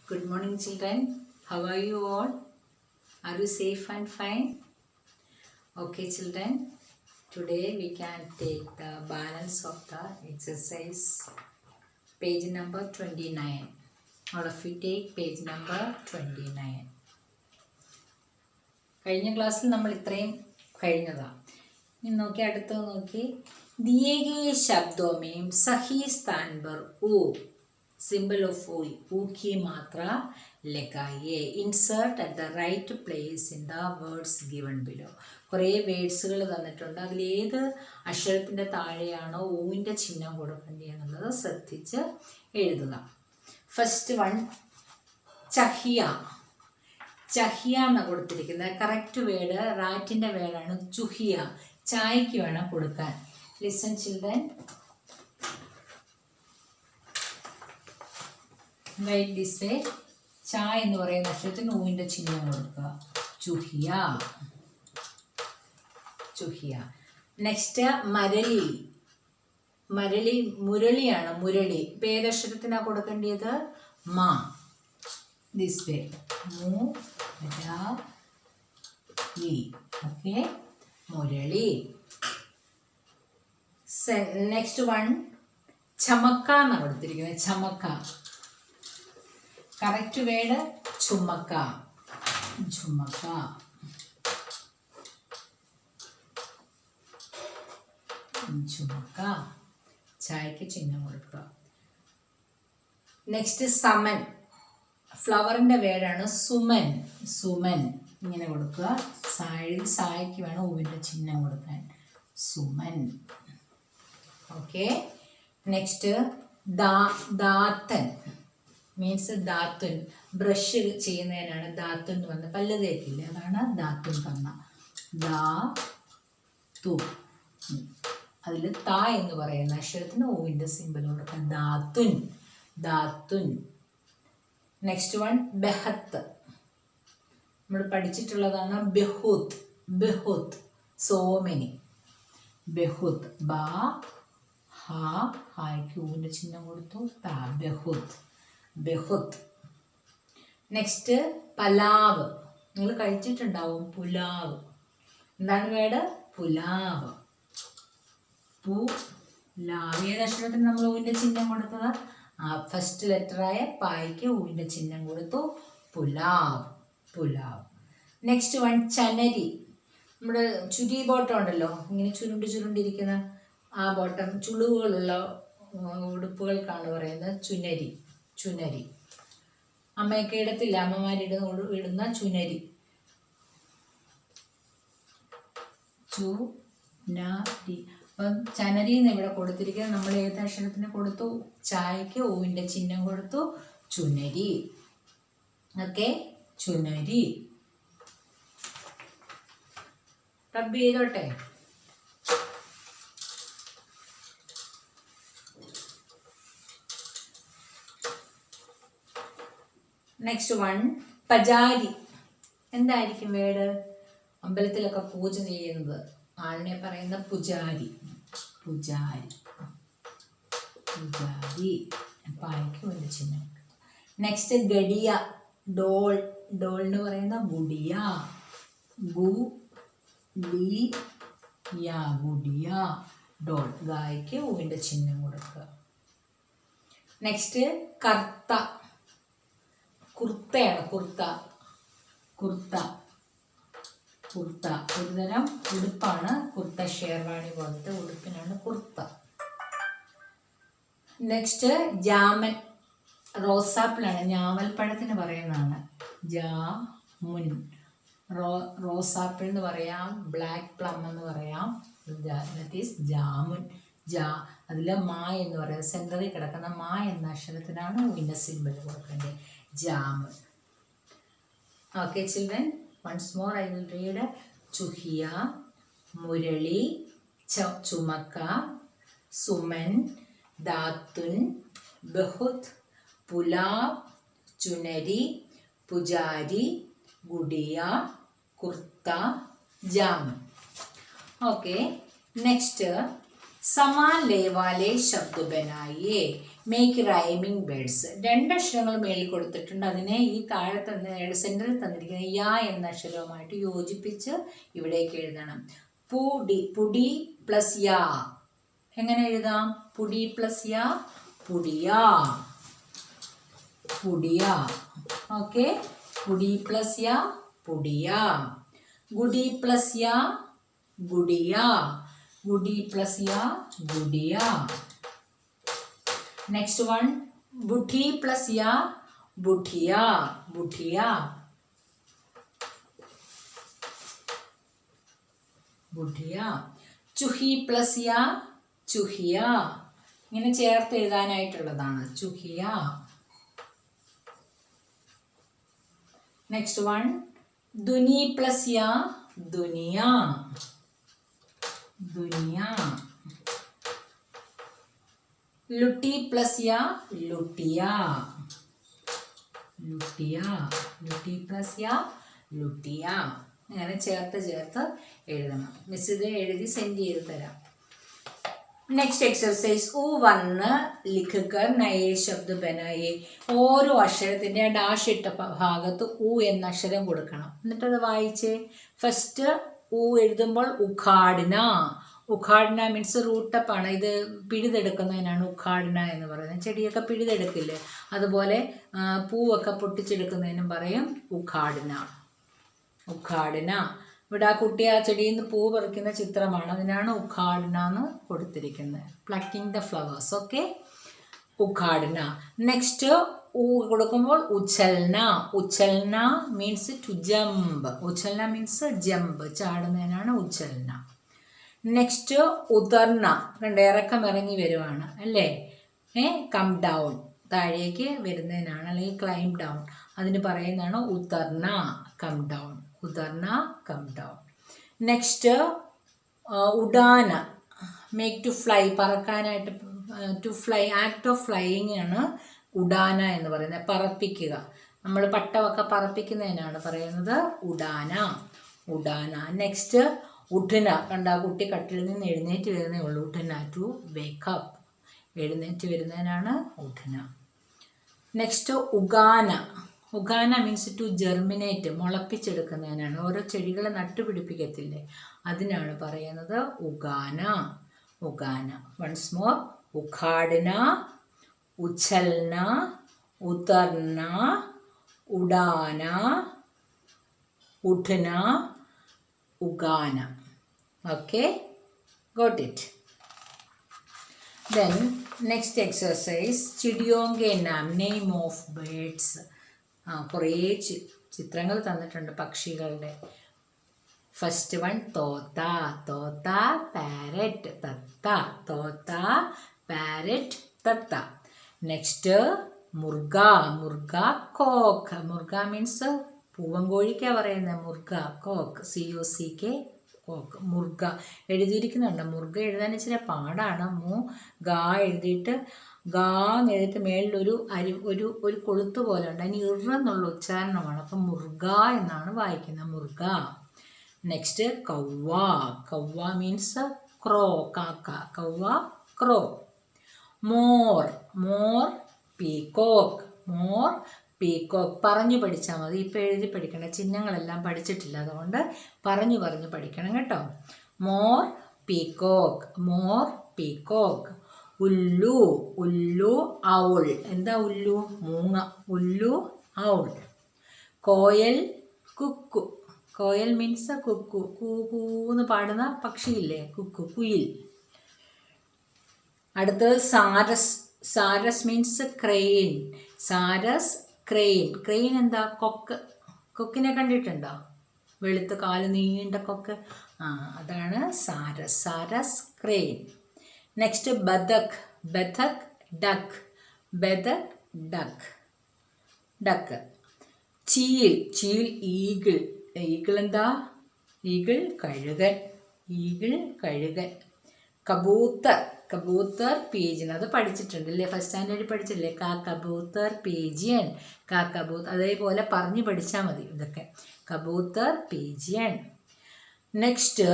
Good morning, children. How are you all? Are you safe and fine? Okay, children. Today we can take the balance of the exercise, page number 29. All of you take page number 29. കഴിഞ്ഞ ക്ലാസ്സിൽ നമ്മൾ ഇത്രയും കഴിഞ്ഞതാണ്. ഇനി നോക്കി അടുത്തത് നോക്കി. दिए गए शब्दों में सही स्थान पर ओ symbol of o की मात्रा लगाइए. Insert at the right place in the words given below. കുറേ വേർഡ്സുകൾ തന്നിട്ടുണ്ട്. അതിലേത് അക്ഷരത്തിൻ്റെ താഴെയാണോ ഓവിൻ്റെ ചിഹ്നം കൊടുക്കേണ്ടത് എന്നുള്ളത് ശ്രദ്ധിച്ച് എഴുതുക. First one ചഹിയ. ചഹിയ എന്ന് കൊടുത്തിരിക്കുന്നത് കറക്റ്റ് വേർഡ് റാറ്റിൻ്റെ വേർഡാണ് ചുഹിയ. ചായക്ക് വേണം കൊടുക്കാൻ. Listen children. Right this way. ചായ എന്ന് പറയുന്ന അക്ഷരത്തിന് ഊവിൻ്റെ ചിഹ്നം കൊടുക്കുക. ചുഹിയ, ചുഹിയ. നെക്സ്റ്റ് മരളി. മരളി മുരളിയാണ്. മുരളി ഇപ്പം ഏതക്ഷരത്തിനാണ് കൊടുക്കേണ്ടത്? മാ. This way. ഓക്കെ, മുരളി. നെക്സ്റ്റ് വൺ ചമക്ക എന്നാണ് കൊടുത്തിരിക്കുന്നത്. ചമക്ക കറക്റ്റ് വേർഡ് ചുമക്ക. ചുമക്ക. ചുമക്ക. ചായക്ക് ചിഹ്നം കൊടുക്കുക. നെക്സ്റ്റ് സമൻ. ഫ്ലവറിൻ്റെ വേർഡാണ് സുമൻ. സുമൻ ഇങ്ങനെ കൊടുക്കുക. സായക്ക് വേണം ഊവിൻ്റെ ചിഹ്നം കൊടുക്കാൻ. സുമൻ. ഓക്കെ. നെക്സ്റ്റ് ദാത്തൻ മീൻസ് ദാത്തുൻ. ബ്രഷ് ചെയ്യുന്നതിനാണ് ദാത്തുൻ എന്ന് പറഞ്ഞത്. പല്ല് തേക്കില്ല, അതാണ് ദാത്തുൻ പറഞ്ഞ. ദാത്തു. അതിൽ ത എന്ന് പറയുന്ന അക്ഷരത്തിന് ഊവിൻ്റെ സിമ്പിൾ കൊടുക്കാം. ദാത്തുൻ. ദാത്തുൻ. നെക്സ്റ്റ് വൺ ബെഹത്ത്. നമ്മൾ പഠിച്ചിട്ടുള്ളതാണ് ബെഹൂത്ത്. ബെഹൂത്ത് സോ മെനി. ബെഹൂത്ത്. ബ ഹായ്ക്ക് ഊവിൻ്റെ ചിഹ്നം കൊടുത്തു. ത. ബെഹൂത്ത്. ബെഹുത്ത്. നെക്സ്റ്റ് പലാവ്. നിങ്ങൾ കഴിച്ചിട്ടുണ്ടാവും പുലാവ്. എന്താണ് വേർഡ്? പുലാവ്. പുലാവ്. ഏത് അക്ഷരത്തിന് നമ്മൾ ഊവിൻ്റെ ചിഹ്നം കൊടുത്തത്? ഫസ്റ്റ് ലെറ്ററായ പായ്ക്ക് ഊവിൻ്റെ ചിഹ്നം കൊടുത്തു. പുലാവ്. പുലാവ്. നെക്സ്റ്റ് വൺ ചനരി. നമ്മുടെ ചുരി ബോട്ടം ഉണ്ടല്ലോ, ഇങ്ങനെ ചുരുണ്ടിരിക്കുന്ന ആ ബോട്ടം, ചുളിവുകളുള്ള ഉടുപ്പുകൾക്കാണ് പറയുന്നത് ചുനരി. ചുനരി. അമ്മയൊക്കെ ഇടത്തില്ല, അമ്മമാരിടുന്ന ചുനരി. ചുനരി. അപ്പം ചനരി എന്ന് ഇവിടെ കൊടുത്തിരിക്കുന്നത് നമ്മൾ ഏത് അക്ഷരത്തിന് കൊടുത്തു? ചായക്ക് ഊവിൻ്റെ ചിഹ്നം കൊടുത്തു. ചുനരി. ഓക്കെ, ചുനരി. റബ്ബ് ചെയ്തോട്ടെ. നെക്സ്റ്റ് വൺ പജാരി. എന്തായിരിക്കും വേർഡ്? അമ്പലത്തിലൊക്കെ പൂജ ചെയ്യുന്നത് ആളിനെ പറയുന്ന പുജാരി. പുജാരി. പുജാരി. പായ്ക്ക് ഒരു ചിഹ്നം. നെക്സ്റ്റ് ഗഡിയ. ഡോൾ. ഡോൾ എന്ന് പറയുന്ന ഗുഡിയ. ഗുഡിയ. ഡോൾ. ഗായ്ക്ക് ഊവിൻ്റെ ചിഹ്നം കൊടുക്കുക. നെക്സ്റ്റ് കർത്ത. കുർത്തയാണ്. കുർത്ത. കുർത്ത. കുർത്ത ഒരുതരം ഉടുപ്പാണ്. കുർത്ത ഷേർവാണി പോലത്തെ ഉടുപ്പിനാണ് കുർത്ത. നെക്സ്റ്റ് ജാമൻ. റോസാപ്പിളാണ്. ഞാവൽപ്പഴത്തിന് പറയുന്നതാണ് ജാമുൻ. റോസാപ്പിൾ എന്ന് പറയാം, ബ്ലാക്ക് പ്ലം എന്ന് പറയാം. That is jamun. അതിൽ മാ എന്ന് പറയുന്നത് സെൻറ്ററിൽ കിടക്കുന്ന മാ എന്ന അക്ഷരത്തിനാണ് ഊവിൻ്റെ സിമ്പിൾ കൊടുക്കേണ്ടത്. ജാമുൻ. Okay children, once more I will read. ചുഹിയ, മുരളി, ചുമക്ക, സുമൻ, ദാത്തുൻ, ബഹുത്ത്, പുലാവ്, ചുനരി, പുജാരി, ഗുഡിയ, കുർത്ത, जामुन. ओके, नेक्स्ट समान ले वाले शब्द बनाइए. Make rhyming words. 2 അക്ഷരങ്ങൾ മേളിൽ കൊടുത്തിട്ടുണ്ട്. അതിനെ ഈ താഴെ സെൻറ്ററിൽ തന്നിരിക്കുന്ന യാ എന്ന അക്ഷരവുമായിട്ട് യോജിപ്പിച്ച് ഇവിടേക്ക് എഴുതണം. പുടി പ്ലസ് യാ. എങ്ങനെ എഴുതാം? പുടി പ്ലസ് യാ, പുടിയാ. പുടിയാ. ഓക്കെ, പുടി പ്ലസ് യാ, പുടിയാ. ഗുഡി പ്ലസ് യാ, ഗുഡിയാ. ഗുഡി പ്ലസ് യാ, ഗുഡിയാ. നെക്സ്റ്റ് വൺ, ബുദ്ധി പ്ലസ് യാ, ബുദ്ധിയാ. ബുദ്ധിയാ. ബുദ്ധിയാ. ചുഹി പ്ലസ് യാ, ചുഹിയ. ഇങ്ങനെ ചേർത്ത് എഴുതാനായിട്ടുള്ളതാണ്. ചുഹിയ. നെക്സ്റ്റ് വൺ, ദുനി പ്ലസ് യാ, ദുനിയ. ദുനിയ. ലുട്ടി പ്ലസ് യാ, ലുട്ടിയ. ലുട്ടിയ. ലുട്ടി പ്ലസ് യാ, ലുട്ടിയ. അങ്ങനെ ചേർത്ത് എഴുതണം. മിസ് ഇത് എഴുതി സെൻഡ് ചെയ്ത് തരാം. നെക്സ്റ്റ് എക്സർസൈസ്, ഊ വന്ന് ലിഖുകർ നയേ ശബ്ദ ബനായേ. ഓരോ അക്ഷരത്തിൻ്റെ ഡാഷ് ഇട്ട ഭാഗത്ത് ഊ എന്ന അക്ഷരം കൊടുക്കണം. എന്നിട്ടത് വായിച്ചേ. ഫസ്റ്റ് ഊ എഴുതുമ്പോൾ ഉഖാഡ്ന. ഉഖാഡ്ന മീൻസ് റൂട്ടപ്പാണ്. ഇത് പിഴുതെടുക്കുന്നതിനാണ് ഉഖാഡ്ന എന്ന് പറയുന്നത്. ചെടിയൊക്കെ പിഴുതെടുക്കില്ലേ, അതുപോലെ പൂവൊക്കെ പൊട്ടിച്ചെടുക്കുന്നതിനും പറയും ഉഖാഡ്ന. ഉഖാഡ്ന. ഇവിടെ ആ കുട്ടി ആ ചെടിയിൽ നിന്ന് പൂ പറിക്കുന്ന ചിത്രമാണ്. അതിനാണ് ഉഖാഡ്ന എന്ന് കൊടുത്തിരിക്കുന്നത്. Plucking the flowers. ഓക്കെ, ഉഖാഡ്ന. നെക്സ്റ്റ് ഊ കൊടുക്കുമ്പോൾ ഉച്ചൽന. ഉച്ചൽന മീൻസ് ടു ജമ്പ്. ഉച്ചൽന മീൻസ് ജമ്പ്, ചാടുന്നതിനാണ് ഉച്ചൽന. നെക്സ്റ്റ് ഉതർന. കണ്ട് ഇറക്കം ഇറങ്ങി വരുവാണ് അല്ലേ. കം ഡൗൺ, താഴേക്ക് വരുന്നതിനാണ്, അല്ലെങ്കിൽ ക്ലൈം ഡൗൺ, അതിന് പറയുന്നതാണ് ഉതർന, കം ഡൗൺ. ഉതർന, കം ഡൗൺ. നെക്സ്റ്റ് ഉഡാന. മേക്ക് ടു ഫ്ലൈ, പറക്കാനായിട്ട്. To fly, act of flying ആണ് ഉഡാന എന്ന് പറയുന്നത്. പറപ്പിക്കുക. നമ്മൾ പട്ടമൊക്കെ പറപ്പിക്കുന്നതിനാണ് പറയുന്നത് ഉഡാന. ഉഡാന. നെക്സ്റ്റ് ഉഠന. കണ്ട ആ കുട്ടി കട്ടിലിൽ നിന്ന് എഴുന്നേറ്റ് വരുന്നേ ഉള്ളൂ. ഉഠന, ടു വേക്കപ്പ്, എഴുന്നേറ്റ് വരുന്നതിനാണ് ഉഠന. നെക്സ്റ്റ് ഉഗാന. ഉഗാന മീൻസ് ടു ജെർമിനേറ്റ്, മുളപ്പിച്ചെടുക്കുന്നതിനാണ്. ഓരോ ചെടികൾ നട്ടുപിടിപ്പിക്കത്തില്ലേ, അതിനാണ് പറയുന്നത് ഉഗാന. ഉഗാന. വൺസ് മോർ, ഉഖാഡ്ന, ഉച്ഛൽന, ഉതർന, ഉഡാന, ഉഠന, ഉഗാന. Okay, got it. Then next exercise, ചിടിയോം കെ നാം, നെയിം ഓഫ് ബേർഡ്സ്. കുറേ ചിത്രങ്ങൾ തന്നിട്ടുണ്ട് പക്ഷികളുടെ. ഫസ്റ്റ് വൺ തോത്ത. തോത്ത, പാരറ്റ്, തത്ത. തോത്ത, പാരറ്റ്, തത്ത. നെക്സ്റ്റ് മുർഗ. മുർഗ, കോക്ക്. മുർഗ മീൻസ് പൂവൻകോഴിക്കാണ് പറയുന്നത്. മുർഗ, കോക്ക്, COCK, കോക്ക്. മുർഗ എഴുതിയിരിക്കുന്നുണ്ട്. മുർഗ എഴുതാൻ ഇച്ചിരി പാടാണ്. ഗാ എഴുതിയിട്ട് എഴുതിയിട്ട് മേളിലൊരു ഒരു കൊളുത്ത് പോലെ ഉണ്ട്. അതിന് ഇറന്നുള്ള ഉച്ചാരണമാണ്. അപ്പം മുർഗ എന്നാണ് വായിക്കുന്നത്. മുർഗ. നെക്സ്റ്റ് കൗവ. കൗവ മീൻസ് ക്രോ, കാക്ക. കൗവ, ക്രോ. മോർ. മോർ, പീകോക്ക്. മോർ, പീകോക്ക്. പറഞ്ഞു പഠിച്ചാൽ മതി. ഇപ്പോൾ എഴുതി പഠിക്കണ്ട, ചിഹ്നങ്ങളെല്ലാം പഠിച്ചിട്ടില്ല, അതുകൊണ്ട് പറഞ്ഞു പഠിക്കണം കേട്ടോ. മോർ, പീകോക്ക്. മോർ, പീകോക്ക്. ഉല്ലു. ഉല്ലു, ഔൾ. എന്താ ഉല്ലു? മൂങ്ങ. ഉല്ലു, ഔൾ. കോയൽ, കുക്കു. കോയൽ മീൻസ് കുക്കു, കൂന്ന് പാടുന്ന പക്ഷിയില്ലേ, കുക്കു, കുയിൽ. അടുത്തത് സാരസ്. സാരസ് മീൻസ് ക്രെയിൻ. സാരസ്, ക്രെയിൻ. ക്രെയിൻ എന്താ? കൊക്ക്. കൊക്കിനെ കണ്ടിട്ടുണ്ടോ? വെളുത്ത കാല്, നീണ്ട കൊക്ക്. അതാണ് സാരസ്. സാരസ്, ക്രെയിൻ. നെക്സ്റ്റ് ബതക്. ബതക്, ഡക്ക്. ബതക്, ഡക്ക്. ഡക്ക്. ചീൽ. ചീൽ, ഈഗിൾ. ഈഗിൾ എന്താ? ഈഗിൾ, കഴുകൻ. ഈഗിൾ, കഴുകൻ. കബൂത്തർ. കബൂത്തർ, പീജിയൻ. അത് പഠിച്ചിട്ടുണ്ടല്ലേ, ഫസ്റ്റ് സ്റ്റാൻഡേർഡിൽ പഠിച്ചില്ലേ? കബൂത്തർ, പീജിയൻ. കബൂത്തർ. അതേപോലെ പറഞ്ഞ് പഠിച്ചാൽ മതി ഇതൊക്കെ. കബൂത്തർ, പീജിയൻ. നെക്സ്റ്റ്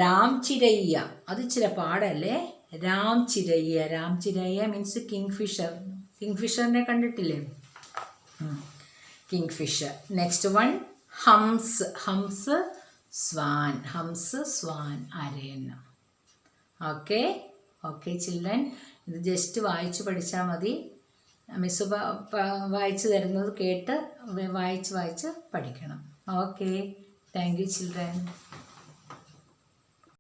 രാം ചിരയ്യ. അത് ഇച്ചിരി പാടല്ലേ. രാം ചിരയ്യ. രാം ചിരയ്യ മീൻസ് കിങ് ഫിഷർ. കിങ് ഫിഷറിനെ കണ്ടിട്ടില്ലേ? Kingfisher. നെക്സ്റ്റ് വൺ ഹംസ്. ഹംസ് സ്വാൻ. ഹംസ് സ്വാൻ അരയൻ. ഓക്കെ ഓക്കെ ചിൽഡ്രൻ, ഇത് ജസ്റ്റ് വായിച്ച് പഠിച്ചാൽ മതി. മിസ് വായിച്ച് തരുന്നത് കേട്ട് വായിച്ച് പഠിക്കണം. Okay, thank you children.